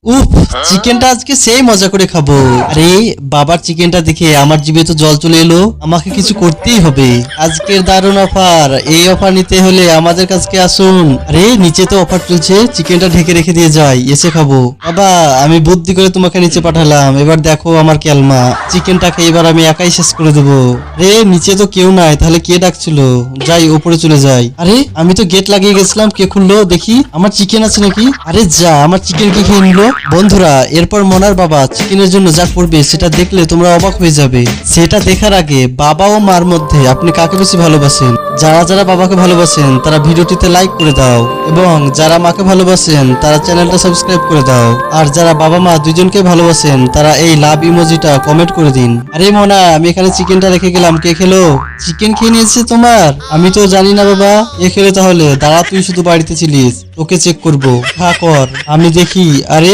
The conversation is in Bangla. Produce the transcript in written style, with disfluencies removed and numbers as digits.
উফ, চিকেনটা আজকে সেই মজা করে খাবো। আরে বাবার চিকেনটা দেখে আমার জিভে তো জল চলে এলো। আমাকে কিছু করতেই হবে। আজকের দারুণ অফার, এই অফার নিতে হলে আমাদের কাছে আসুন। আরে নিচে তো অফার চলছে, চিকেনটা ঢেকে রেখে দিয়ে যাই, এসে খাবো। বাবা আমি বুদ্ধি করে তোমাকে নিচে পাঠালাম, এবার দেখো আমার ক্যালমা। চিকেনটাকে এবার আমি একাই শেষ করে দেবো। রে নিচে তো কেউ নাই, তাহলে কে ডাকছিল? যাই উপরে চলে যাই। আরে আমি তো গেট লাগিয়ে গেছিলাম, কে খুললো দেখি। আমার চিকেন আছে নাকি? আরে যা, আমার চিকেন কে খেয়ে নিল। বন্ধুরা এরপর মনার বাবা চিকেনের জন্য যা করবে সেটা দেখলে তোমরা অবাক হয়ে যাবে। সেটা দেখার আগে বাবা ও মার মধ্যে আপনি কাকে বেশি ভালোবাসেন? যারা যারা বাবাকে ভালোবাসেন তারা ভিডিওটিতে লাইক করে দাও, এবং যারা মাকে ভালোবাসেন তারা চ্যানেলটা সাবস্ক্রাইব করে দাও। আর যারা বাবা মা দুজনকে ভালোবাসেন তারা এই লাভ ইমোজিটা কমেন্ট করে দিন। আরে মনা, আমি এখানে চিকেনটা রেখে গেলাম, কে খেলো? চিকেন খেয়ে নিয়েছে তোমার? আমি তো জানি না বাবা। এ খেলে তাহলে? দাঁড়া, তুই শুধু বাড়িতে ছিলিস, তোকে চেক করবো। হ্যাঁ কর, আমি দেখি। আরে